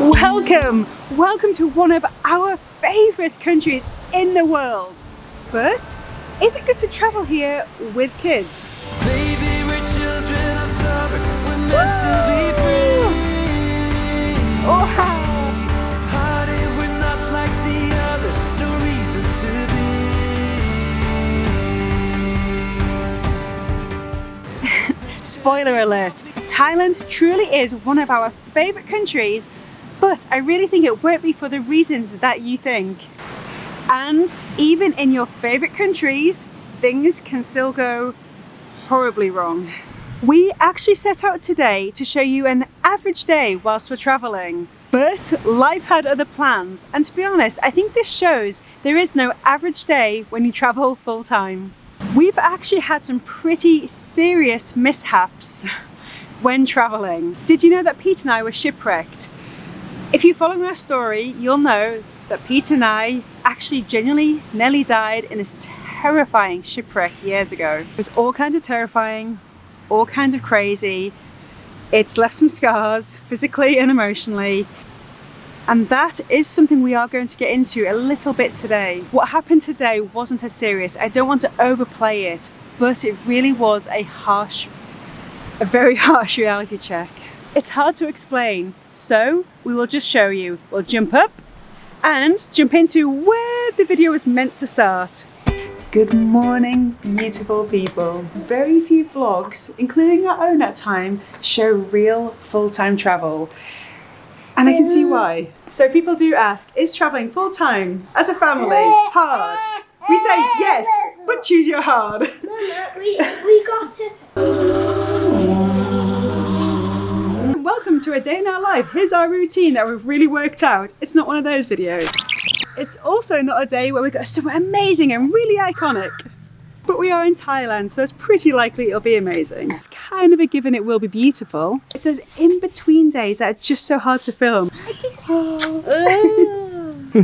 Welcome to one of our favourite countries in the world. But is it good to travel here with kids? Baby, we're children of summer, we're meant to be free. Oh, how? Hearted, we're not like the others, no reason to be. Spoiler alert, Thailand truly is one of our favourite countries, but I really think it won't be for the reasons that you think. And even in your favourite countries, things can still go horribly wrong. We actually set out today to show you an average day whilst we're travelling. But life had other plans, and to be honest, I think this shows there is no average day when you travel full time. We've actually had some pretty serious mishaps when travelling. Did you know that Pete and I were shipwrecked? If you follow our story, you'll know that Pete and I actually genuinely nearly died in this terrifying shipwreck years ago. It was all kinds of terrifying, all kinds of crazy. It's left some scars, physically and emotionally. And that is something we are going to get into a little bit today. What happened today wasn't as serious. I don't want to overplay it, but it really was a very harsh reality check. It's hard to explain, so we will just show you. We'll jump up and jump into where the video was meant to start. Good morning, beautiful people. Very few vlogs, including our own at time, show real full-time travel. And I can see why. So people do ask, is traveling full-time as a family hard? We say yes, but choose your hard. Mama, we got it. Welcome to a day in our life. Here's our routine that we've really worked out. It's not one of those videos. It's also not a day where we got somewhere amazing and really iconic. But we are in Thailand, so it's pretty likely it'll be amazing. It's kind of a given it will be beautiful. It's those in-between days that are just so hard to film. You've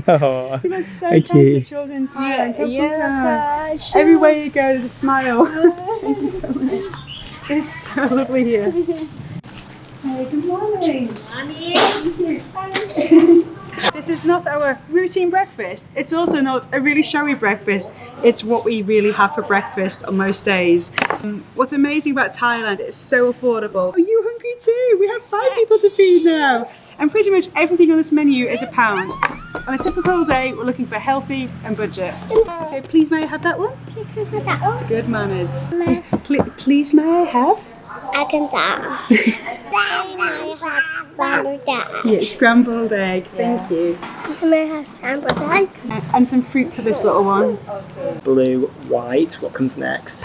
got so nice for children tonight. Everywhere you go, there's a smile. Thank you so much. It's so lovely here. Hey, good morning. This is not our routine breakfast. It's also not a really showy breakfast. It's what we really have for breakfast on most days. What's amazing about Thailand, it's so affordable. Are you hungry too? We have 5 people to feed now. And pretty much everything on this menu is £1. On a typical day, we're looking for healthy and budget. Okay, please may I have that one? Good manners. Please may I have? I can Yeah, scrambled egg, thank you. May I have scrambled egg? And some fruit for this little one. Blue, white, what comes next?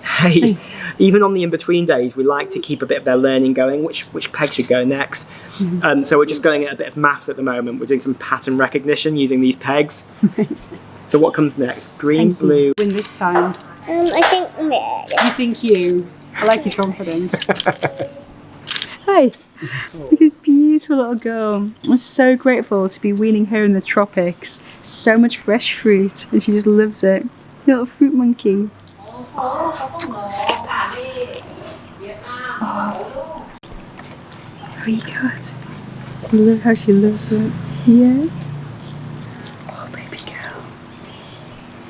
Hey, even on the in-between days, we like to keep a bit of their learning going, which peg should go next. So we're just going at a bit of maths at the moment. We're doing some pattern recognition using these pegs. So what comes next? Green, blue. Win this time. I think red. You think you? I like his confidence. Hey, look at this beautiful little girl. I'm so grateful to be weaning her in the tropics. So much fresh fruit, and she just loves it. Little fruit monkey. Oh, very good. I love how she loves it. Yeah. Oh, baby girl.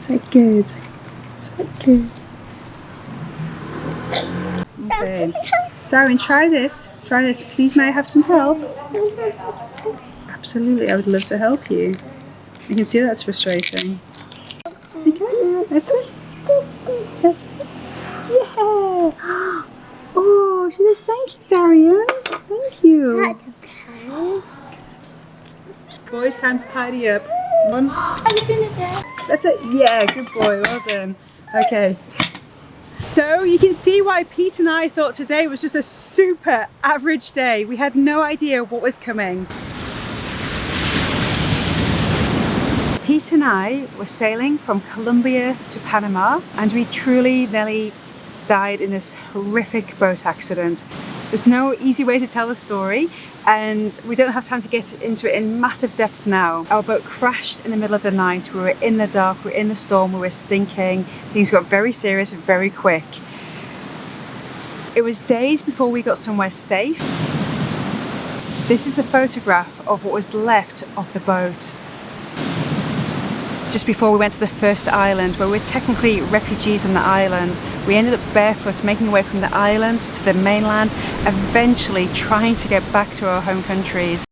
Is that good? Is that good? Okay. Darren, try this. Try this. Please, may I have some help? Absolutely, I would love to help you. I can see that's frustrating. Okay, that's it. That's it. Yeah. Oh, she says thank you, Darian. Thank you. That's okay. Boys, time to tidy up. Come on. That's it. Yeah, good boy. Well done. Okay. So you can see why Pete and I thought today was just a super average day. We had no idea what was coming. Pete and I were sailing from Colombia to Panama, and we truly nearly died in this horrific boat accident. There's no easy way to tell the story, and we don't have time to get into it in massive depth now. Our boat crashed in the middle of the night. We were in the dark, we were in the storm, we were sinking. Things got very serious very quick. It was days before we got somewhere safe. This is the photograph of what was left of the boat. Just before we went to the first island, where we're technically refugees on the island, we ended up barefoot making our way from the island to the mainland, eventually trying to get back to our home countries.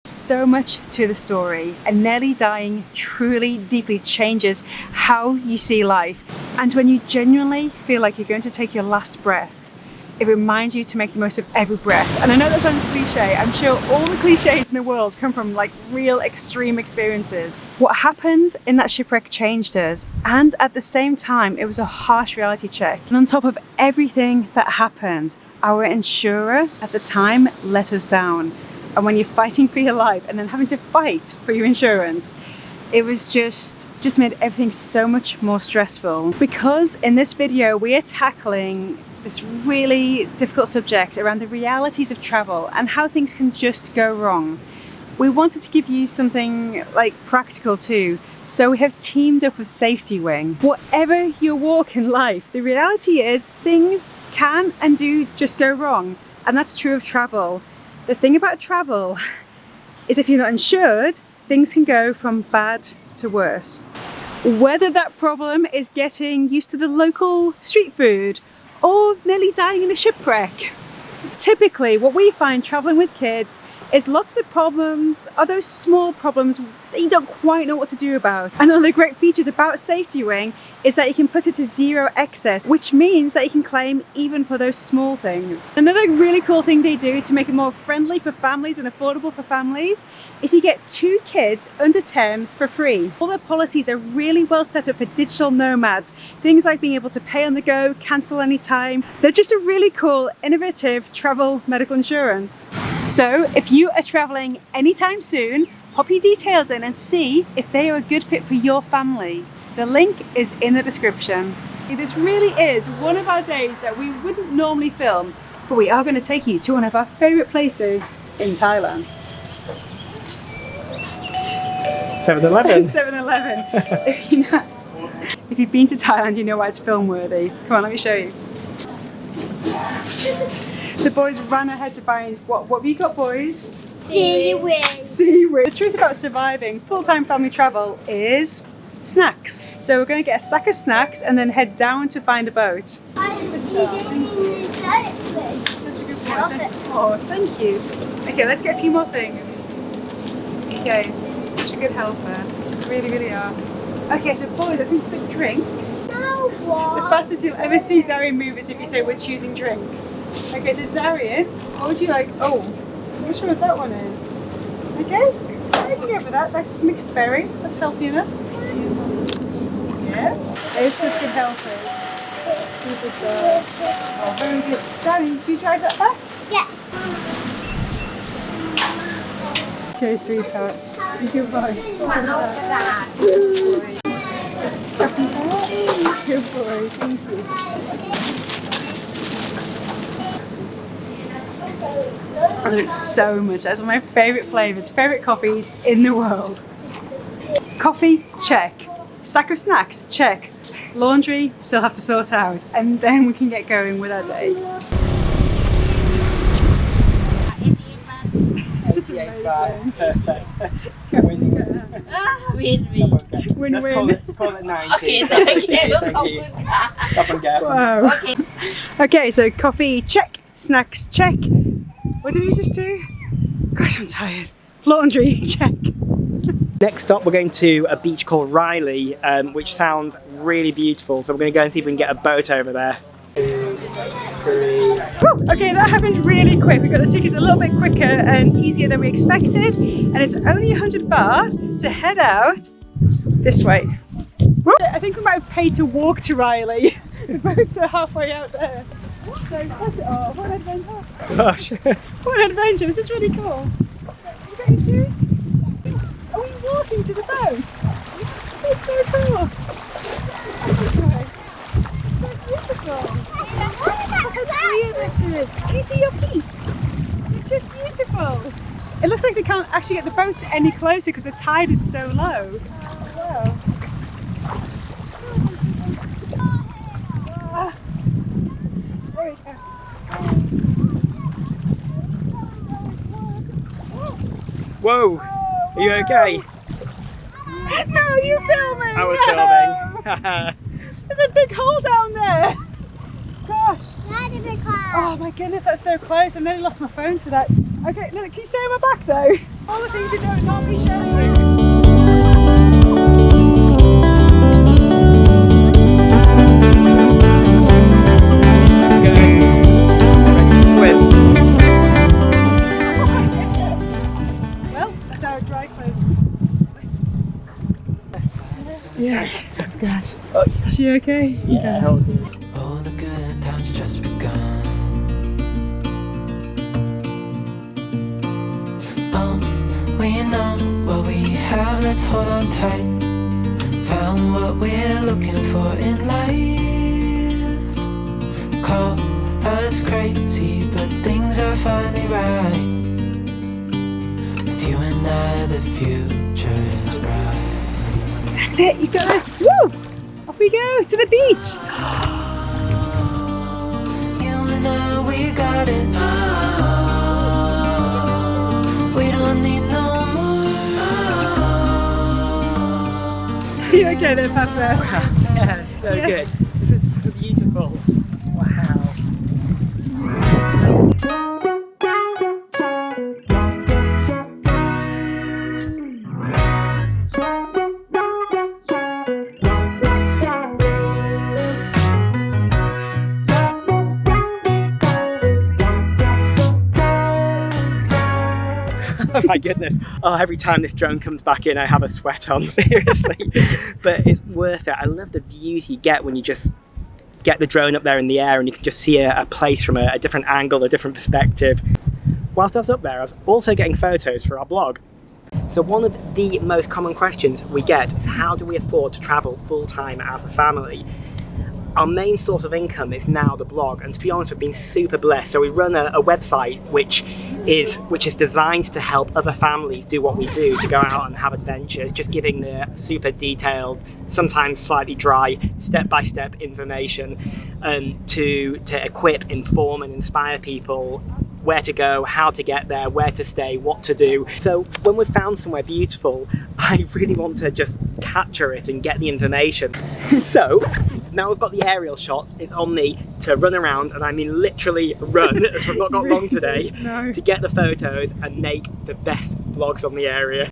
So much to the story, and nearly dying truly deeply changes how you see life. And when you genuinely feel like you're going to take your last breath, it reminds you to make the most of every breath. And I know that sounds cliche. I'm sure all the cliches in the world come from like real extreme experiences. What happened in that shipwreck changed us, and at the same time it was a harsh reality check. And on top of everything that happened, our insurer at the time let us down. And when you're fighting for your life and then having to fight for your insurance, it was just made everything so much more stressful. Because in this video we are tackling this really difficult subject around the realities of travel and how things can just go wrong. We wanted to give you something like practical too, so we have teamed up with SafetyWing. Whatever your walk in life, the reality is things can and do just go wrong, and that's true of travel. The thing about travel is if you're not insured, things can go from bad to worse. Whether that problem is getting used to the local street food or nearly dying in a shipwreck. Typically, what we find traveling with kids is lots of the problems are those small problems that you don't quite know what to do about. And one of the great features about SafetyWing is that you can put it to zero excess, which means that you can claim even for those small things. Another really cool thing they do to make it more friendly for families and affordable for families is you get 2 kids under 10 for free. All their policies are really well set up for digital nomads. Things like being able to pay on the go, cancel anytime. They're just a really cool, innovative travel medical insurance. So if you are traveling anytime soon, pop your details in and see if they are a good fit for your family. The link is in the description. This really is one of our days that we wouldn't normally film, but we are going to take you to one of our favourite places in Thailand. 7-Eleven. 7-Eleven. If you've been to Thailand, you know why it's film worthy. Come on, let me show you. The boys ran ahead to find, what have you got, boys? SafetyWing. Seaweed. The truth about surviving full-time family travel is snacks. So we're going to get a sack of snacks and then head down to find a boat. Such a good one. Oh, thank you. Okay, let's get a few more things. Okay, such a good helper. Really, really are. Okay, so boys, I think for drinks. No, what? The fastest you'll ever see Darian move is if you say we're choosing drinks. Okay, so Darian, what would you like? Oh, I'm not sure what that one is. Okay, I can go for that. That's mixed berry. That's healthy enough. Yeah, they're such good helpers. Superstar. Oh, very good. Darian, do you drive that back? Yeah. Okay, sweetheart. Good boy. Sweetheart. Good boy, thank you. I love it so much. That's one of my favourite flavours, favourite coffees in the world. Coffee, check. Sack of snacks, check. Laundry, still have to sort out. And then we can get going with our day. It's amazing. Perfect. Win-win. Call it 90. Okay, That's thank okay, you. thank you. Up and go. Wow. Okay. Okay, so coffee, check. Snacks, check. What did we just do? Gosh, I'm tired. Laundry, check. Next stop, we're going to a beach called Riley, which sounds really beautiful. So we're going to go and see if we can get a boat over there. 2, 3. Whew, okay, that happened really quick. We got the tickets a little bit quicker and easier than we expected. And it's only 100 baht to head out this way. Woo! I think we might have paid to walk to Riley. The boats are halfway out there. So that's, oh, what an adventure. Gosh. What an adventure. This is really cool. You got your shoes? Are we walking to the boat? It's so cool. This way. So beautiful. Look how clear this is. Can you see your feet? They're just beautiful. It looks like they can't actually get the boat any closer because the tide is so low. Wow. Ah. There we go. Whoa, are you okay? No, you're filming! I was No. filming. There's a big hole down there! Gosh! That's a big car. Oh my goodness, that's so close. I nearly lost my phone to that. Okay, look, can you stay on my back though? All the things we don't normally show you. Well, that's our dry clothes. Yeah. Gosh. Is she okay? Yeah. All the good times just begun. Oh, we know what we have, let's hold on tight. Found what we're looking for in life. Call us crazy, but things are finally right. With you and I, the future is bright. That's it, you guys. Woo! Off we go to the beach. You and I, we got it. We don't need no more. Are you okay there, Papa? Yeah, so good. This is so beautiful. Wow. Oh my goodness. Oh, every time this drone comes back in, I have a sweat on, seriously. But it's worth it. I love the views you get when you just get the drone up there in the air and you can just see a place from a different angle, a different perspective. Whilst I was up there, I was also getting photos for our blog. So one of the most common questions we get is how do we afford to travel full-time as a family? Our main source of income is now the blog, and to be honest, we've been super blessed. So we run a website which is designed to help other families do what we do, to go out and have adventures, just giving the super detailed, sometimes slightly dry, step-by-step information to equip, inform and inspire people where to go, how to get there, where to stay, what to do. So when we've found somewhere beautiful, I really want to just capture it and get the information. So now we've got the aerial shots, it's on me to run around, and I mean literally run, as we've not got long today, to get the photos and make the best vlogs on the area.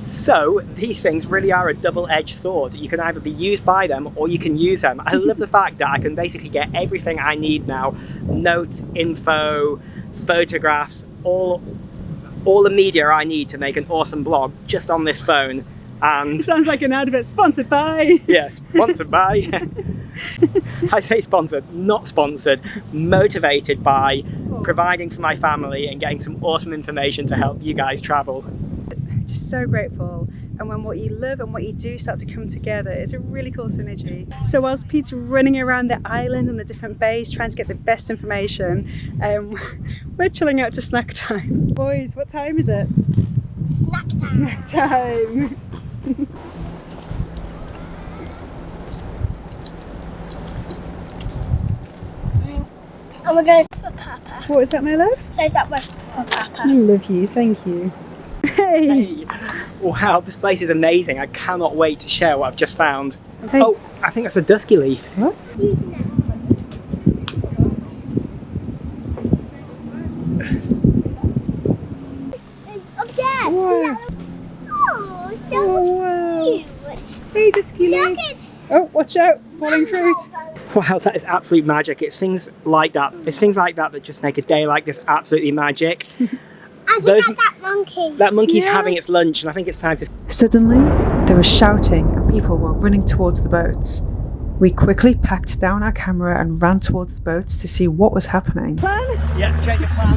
So these things really are a double-edged sword. You can either be used by them or you can use them. I love the fact that I can basically get everything I need now, notes, info, photographs, all the media I need to make an awesome blog just on this phone. And Sounds like an advert. Sponsored by. yeah, sponsored by. I say sponsored, not sponsored. Motivated by providing for my family and getting some awesome information to help you guys travel. Just so grateful, and when what you love and what you do start to come together, it's a really cool synergy. So whilst Pete's running around the island and the different bays trying to get the best information, we're chilling out to snack time. Boys, what time is it? Snack time. Snack time. And we're going for Papa. What was that, my love? Says that was for Papa. I love you, thank you. Hey. Hey. Wow, this place is amazing. I cannot wait to share what I've just found. Hey. Oh, I think that's a dusky leaf. What? Up there. Whoa. Oh, so Oh, wow. cute. Hey, dusky Look leaf. at Oh, watch out, falling fruit. Wow, that is absolute magic. It's things like that. It's things like that that just make a day like this absolutely magic. I Those- think that monkey. That monkey's Yeah. having its lunch, and I think it's time to. Suddenly, there was shouting and people were running towards the boats. We quickly packed down our camera and ran towards the boats to see what was happening. Plan? Yeah, change the plan.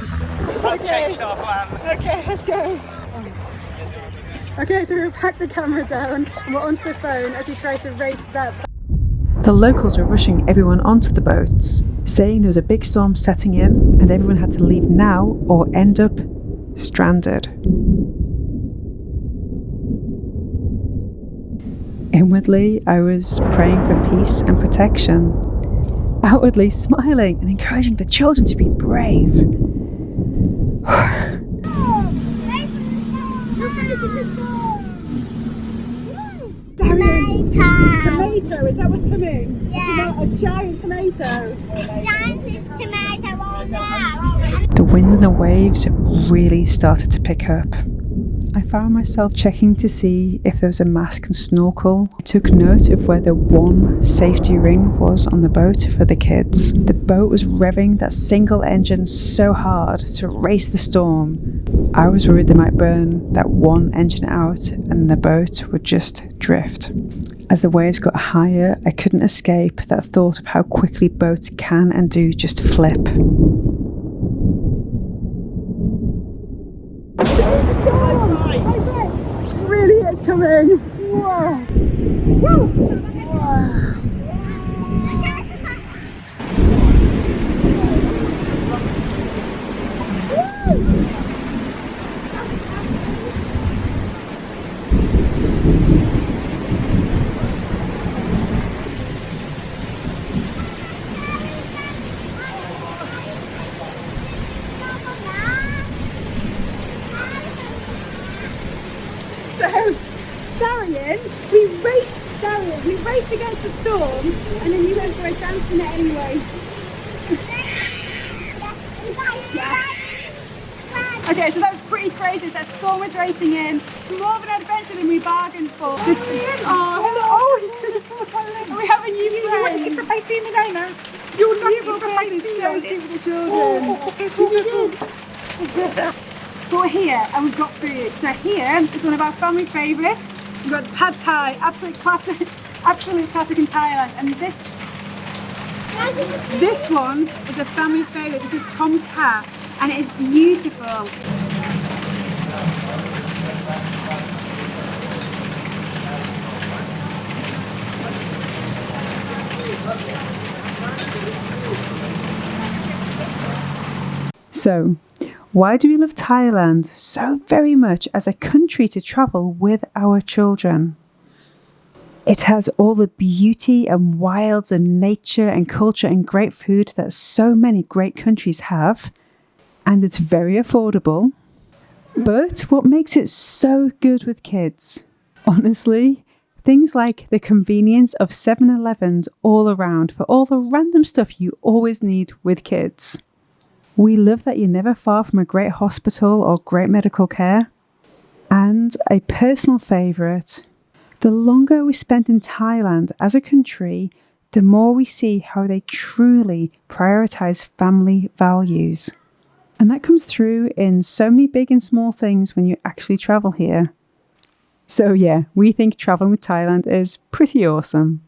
I've Okay. changed our plans. Okay, let's go. Okay, so we packed the camera down and we're onto the phone as we try to race that. The locals were rushing everyone onto the boats, saying there was a big storm setting in and everyone had to leave now or end up stranded. Inwardly, I was praying for peace and protection, outwardly smiling and encouraging the children to be brave. Tomato, is that what's coming? Yeah. A giant tomato. Giant tomato on there. The wind and the waves really started to pick up. I found myself checking to see if there was a mask and snorkel. I took note of where the one safety ring was on the boat for the kids. The boat was revving that single engine so hard to race the storm. I was worried they might burn that one engine out and the boat would just drift. As the waves got higher, I couldn't escape that thought of how quickly boats can and do just flip. It really is coming. Whoa. Whoa. So, Darian, we raced against the storm, and then you went for a dance in it anyway. Okay, so that was pretty crazy. That storm was racing in. More of an adventure than we bargained for. Oh, we have a new friend. Your new friend is so sweet with the children. But we're here and we've got food. So here is one of our family favourites. We've got pad thai, absolute classic in Thailand. And this one is a family favourite. This is tom kha, and it is beautiful. So, why do we love Thailand so very much as a country to travel with our children? It has all the beauty and wilds and nature and culture and great food that so many great countries have, and it's very affordable. But what makes it so good with kids? Honestly, things like the convenience of 7-Elevens all around for all the random stuff you always need with kids. We love that you're never far from a great hospital or great medical care. And a personal favourite, the longer we spend in Thailand as a country, the more we see how they truly prioritise family values. And that comes through in so many big and small things when you actually travel here. So yeah, we think travelling with Thailand is pretty awesome.